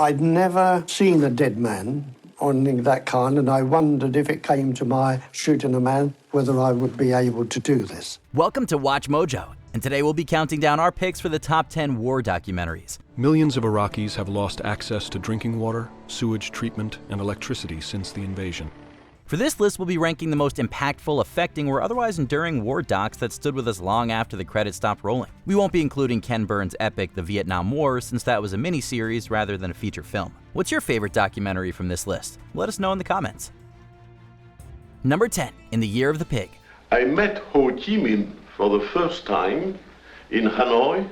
I'd never seen a dead man or anything of that kind, and I wondered if it came to my shooting a man, whether I would be able to do this. Welcome to Watch Mojo, and today we'll be counting down our picks for the top 10 war documentaries. Millions of Iraqis have lost access to drinking water, sewage treatment, and electricity since the invasion. For this list, we'll be ranking the most impactful, affecting, or otherwise enduring war docs that stood with us long after the credits stopped rolling. We won't be including Ken Burns' epic The Vietnam War, since that was a mini-series rather than a feature film. What's your favorite documentary from this list? Let us know in the comments. Number 10, In the Year of the Pig. I met Ho Chi Minh for the first time in Hanoi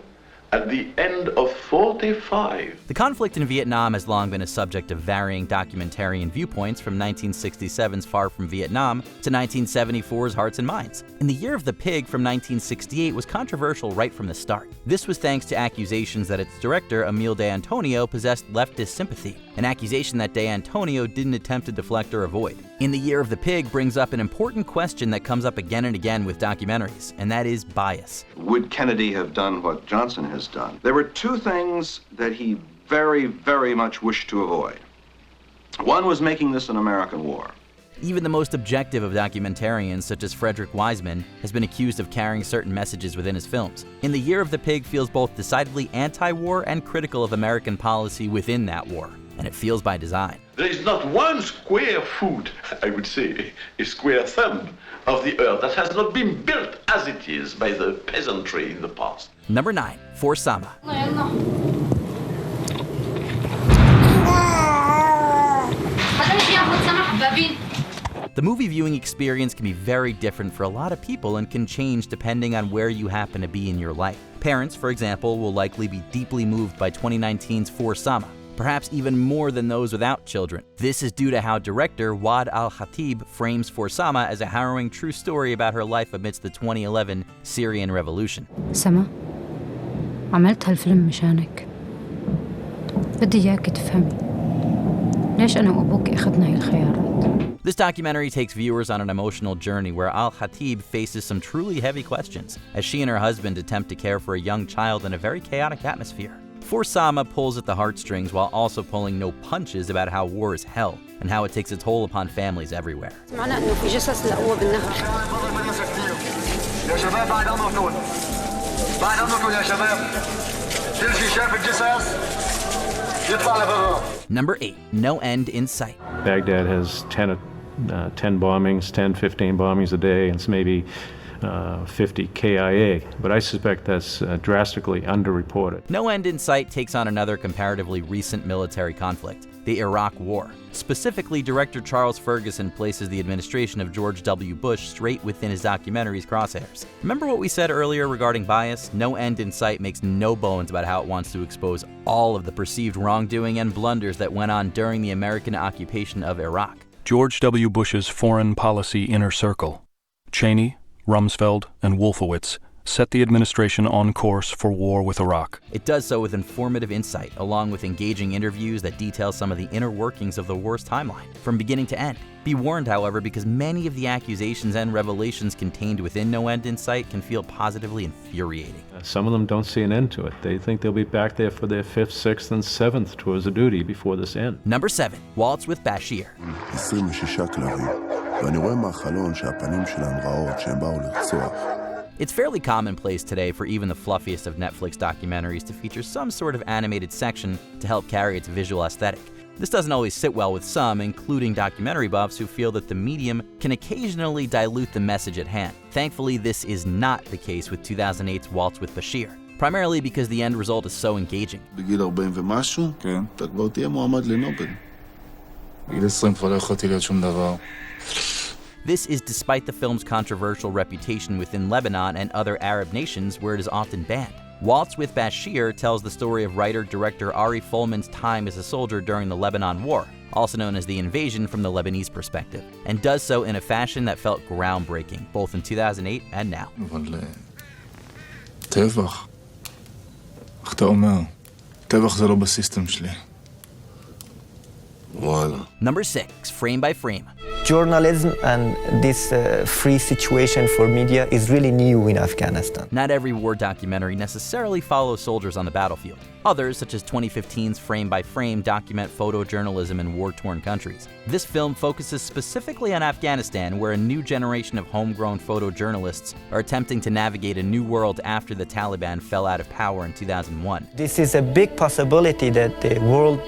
at the end of 45. The conflict in Vietnam has long been a subject of varying documentarian viewpoints, from 1967's Far From Vietnam to 1974's Hearts and Minds. In the Year of the Pig from 1968 was controversial right from the start. This was thanks to accusations that its director, Emile De Antonio, possessed leftist sympathy, an accusation that De Antonio didn't attempt to deflect or avoid. In the Year of the Pig brings up an important question that comes up again and again with documentaries, and that is bias. Would Kennedy have done what Johnson has done? There were two things that he very, very much wished to avoid. One was making this an American war. Even the most objective of documentarians, such as Frederick Wiseman, has been accused of carrying certain messages within his films. In the Year of the Pig feels both decidedly anti-war and critical of American policy within that war, and it feels by design. There is not one square foot, I would say, a square thumb of the earth that has not been built as it is by the peasantry in the past. Number 9, For Sama. The movie viewing experience can be very different for a lot of people and can change depending on where you happen to be in your life. Parents, for example, will likely be deeply moved by 2019's For Sama, perhaps even more than those without children. This is due to how director Wad al-Khatib frames For Sama as a harrowing true story about her life amidst the 2011 Syrian revolution. سما عملت هالفيلم مشانك. بدي إياك تفهمي ليش أنا وأبوك أخذنا هاي الخيارات. This documentary takes viewers on an emotional journey where al-Khatib faces some truly heavy questions as she and her husband attempt to care for a young child in a very chaotic atmosphere. For Sama pulls at the heartstrings while also pulling no punches about how war is hell and how it takes a toll upon families everywhere. معناه إنه في جثث لقوها بالنهر. يا شباب بعد أمركم بعد أمركم يا شباب كل شي شاف الجثث يطلع لبرا. Number 8, No End in Sight. Baghdad has 10 bombings, 10, 15 bombings a day, and it's maybe 50 KIA, but I suspect that's drastically underreported. No End in Sight takes on another comparatively recent military conflict, the Iraq War. Specifically, director Charles Ferguson places the administration of George W. Bush straight within his documentary's crosshairs. Remember what we said earlier regarding bias? No End in Sight makes no bones about how it wants to expose all of the perceived wrongdoing and blunders that went on during the American occupation of Iraq. George W. Bush's foreign policy inner circle, Cheney, Rumsfeld, and Wolfowitz, set the administration on course for war with Iraq. It does so with informative insight, along with engaging interviews that detail some of the inner workings of the war's timeline, from beginning to end. Be warned, however, because many of the accusations and revelations contained within No End in Sight can feel positively infuriating. Some of them don't see an end to it. They think they'll be back there for their 5th, 6th, and 7th tours of duty before this ends. Number 7, Waltz with Bashir. 26 כלבים, ואני רואה מהחלון שהפנים שלהם רעות, שהם באו לרצוח. It's fairly commonplace today for even the fluffiest of Netflix documentaries to feature some sort of animated section to help carry its visual aesthetic. This doesn't always sit well with some, including documentary buffs, who feel that the medium can occasionally dilute the message at hand. Thankfully, this is not the case with 2008's Waltz with Bashir, primarily because the end result is so engaging. בגיל 40 ומשהו, כן, אתה כבר תהיה מועמד לנובל. בגיל 20 כבר לא יכולתי להיות שום דבר. This is despite the film's controversial reputation within Lebanon and other Arab nations where it is often banned. Waltz with Bashir tells the story of writer-director Ari Folman's time as a soldier during the Lebanon War, also known as the invasion from the Lebanese perspective, and does so in a fashion that felt groundbreaking, both in 2008 and now. אבל טבח, איך אתה אומר? טבח זה לא בסיסטם שלי. וואלה. Number 6, Frame by Frame. journalism and this free situation for media is really new in Afghanistan. Not every war documentary necessarily follows soldiers on the battlefield. Others, such as 2015's Frame by Frame, document photojournalism in war-torn countries. This film focuses specifically on Afghanistan, where a new generation of homegrown photojournalists are attempting to navigate a new world after the Taliban fell out of power in 2001. This is a big possibility that the world,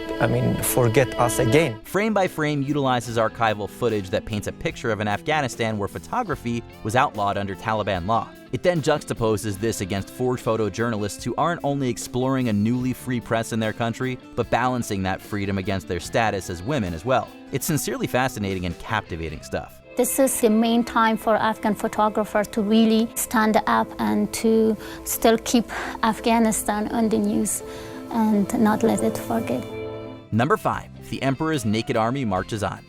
forget us again. Frame by Frame utilizes archival footage that paints a picture of an Afghanistan where photography was outlawed under Taliban law. It then juxtaposes this against four photojournalists who aren't only exploring a newly free press in their country, but balancing that freedom against their status as women as well. It's sincerely fascinating and captivating stuff. This is the main time for Afghan photographers to really stand up and to still keep Afghanistan on the news and not let it forget. Number 5. The Emperor's Naked Army Marches On.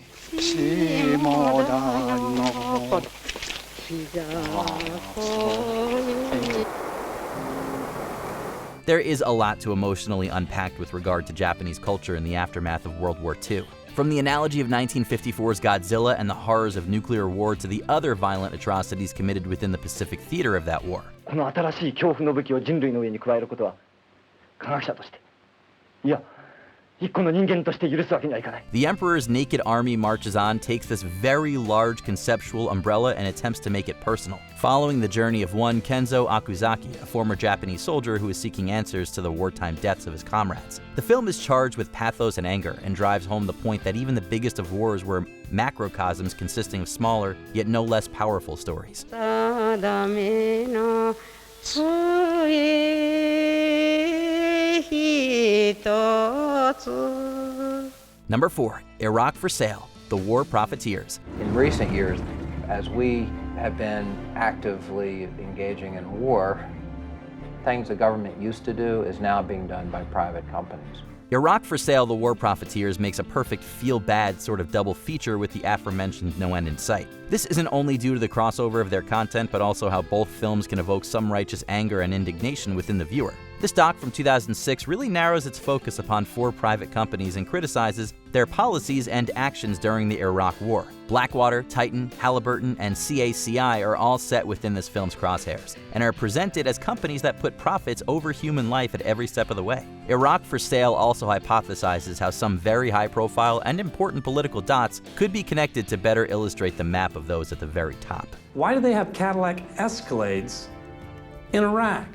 There is a lot to emotionally unpack with regard to Japanese culture in the aftermath of World War II. From the analogy of 1954's Godzilla and the horrors of nuclear war to the other violent atrocities committed within the Pacific theater of that war. この新しい恐怖の武器を人類の上に加えることは科学者としていや The Emperor's Naked Army Marches On takes this very large conceptual umbrella and attempts to make it personal, following the journey of one Kenzo Akuzaki, a former Japanese soldier who is seeking answers to the wartime deaths of his comrades. The film is charged with pathos and anger and drives home the point that even the biggest of wars were macrocosms consisting of smaller, yet no less powerful stories. Number 4. Iraq for Sale, The War Profiteers. In recent years, as we have been actively engaging in war, things the government used to do is now being done by private companies. Iraq for Sale, The War Profiteers makes a perfect feel-bad sort of double feature with the aforementioned no end in sight. This isn't only due to the crossover of their content, but also how both films can evoke some righteous anger and indignation within the viewer. This doc from 2006 really narrows its focus upon 4 private companies and criticizes their policies and actions during the Iraq War. Blackwater, Titan, Halliburton, and CACI are all set within this film's crosshairs, and are presented as companies that put profits over human life at every step of the way. Iraq for Sale also hypothesizes how some very high-profile and important political dots could be connected to better illustrate the map of those at the very top. Why do they have Cadillac Escalades in Iraq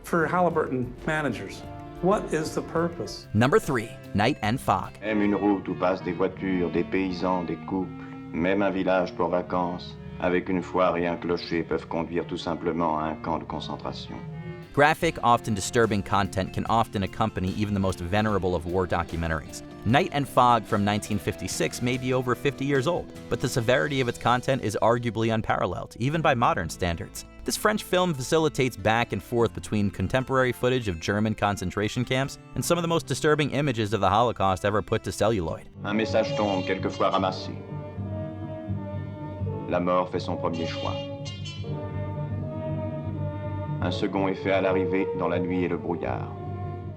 for Halliburton managers? What is the purpose? Number 3. Night and Fog. Même une route où passent des voitures, des paysans, des couples, même un village pour vacances, avec une foire et un clocher peuvent conduire tout simplement à un camp de concentration. Graphic, often disturbing content can often accompany even the most venerable of war documentaries. Night and Fog from 1956 may be over 50 years old, but the severity of its content is arguably unparalleled, even by modern standards. This French film facilitates back and forth between contemporary footage of German concentration camps and some of the most disturbing images of the Holocaust ever put to celluloid. Un message tombe quelquefois ramassé. La mort fait son premier choix. Un second est fait à l'arrivée dans la nuit et le brouillard.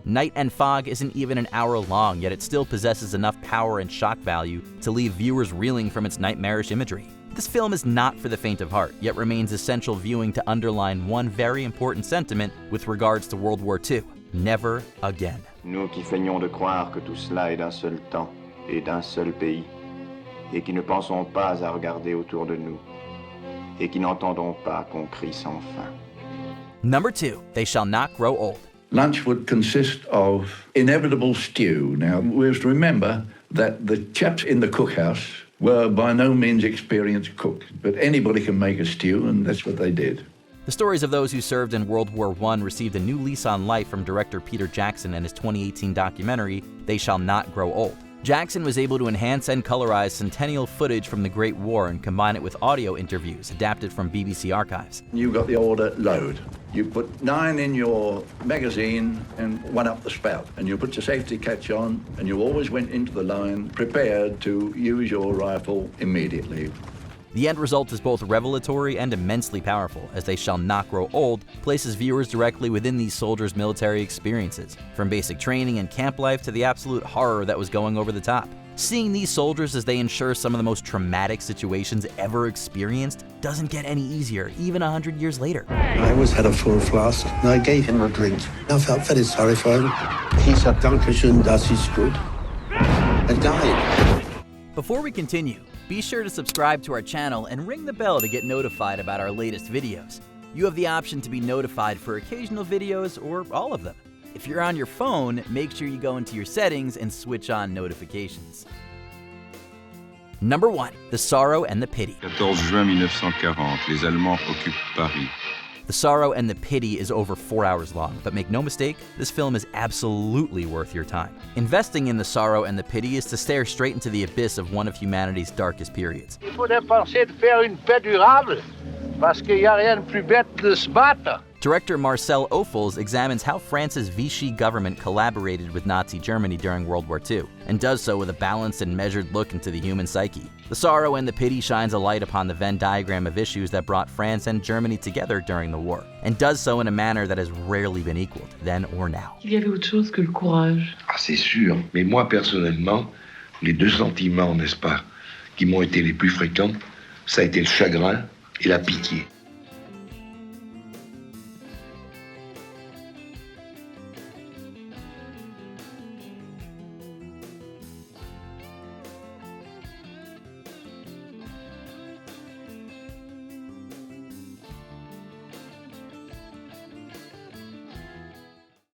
Night and Fog isn't even an hour long, yet it still possesses enough power and shock value to leave viewers reeling from its nightmarish imagery. This film is not for the faint of heart, yet remains essential viewing to underline one very important sentiment with regards to World War II. Never again. Nous qui feignons de croire que tout cela est d'un seul temps et d'un seul pays, et qui ne pensons pas à regarder autour de nous, et qui n'entendons pas qu'on crie sans fin. Number 2. They Shall Not Grow Old. Lunch would consist of inevitable stew. Now, we have to remember that the chaps in the cookhouse were by no means experienced cooks, but anybody can make a stew, and that's what they did. The stories of those who served in World War I received a new lease on life from director Peter Jackson and his 2018 documentary, They Shall Not Grow Old. Jackson was able to enhance and colorize centennial footage from the Great War and combine it with audio interviews adapted from BBC archives. You got the order load. You put 9 in your magazine and 1 up the spout. And you put your safety catch on, and you always went into the line prepared to use your rifle immediately. The end result is both revelatory and immensely powerful, as They Shall Not Grow Old places viewers directly within these soldiers' military experiences, from basic training and camp life to the absolute horror that was going over the top. Seeing these soldiers as they ensure some of the most traumatic situations ever experienced doesn't get any easier, even 100 years later. I always had a full flask, and I gave him a drink. I felt very sorry for him. He said, "Dankeschön, das ist gut," and died. Before we continue, be sure to subscribe to our channel and ring the bell to get notified about our latest videos. You have the option to be notified for occasional videos or all of them. If you're on your phone, make sure you go into your settings and switch on notifications. Number 1. The Sorrow and the Pity. 14 juin 1940, les Allemands occupent Paris. The Sorrow and the Pity is over 4 hours long, but make no mistake, this film is absolutely worth your time. Investing in The Sorrow and the Pity is to stare straight into the abyss of one of humanity's darkest periods. Il faudrait penser de faire une paix durable, parce qu'il n'y a rien de plus bête de se battre. Director Marcel Ophuls examines how France's Vichy government collaborated with Nazi Germany during World War II, and does so with a balanced and measured look into the human psyche. The Sorrow and the Pity shines a light upon the Venn diagram of issues that brought France and Germany together during the war, and does so in a manner that has rarely been equaled, then or now. Il y avait autre chose que le courage. Ah, c'est sûr. Mais moi, personnellement, les deux sentiments, n'est-ce pas, qui m'ont été les plus fréquents, ça a été le chagrin et la pitié.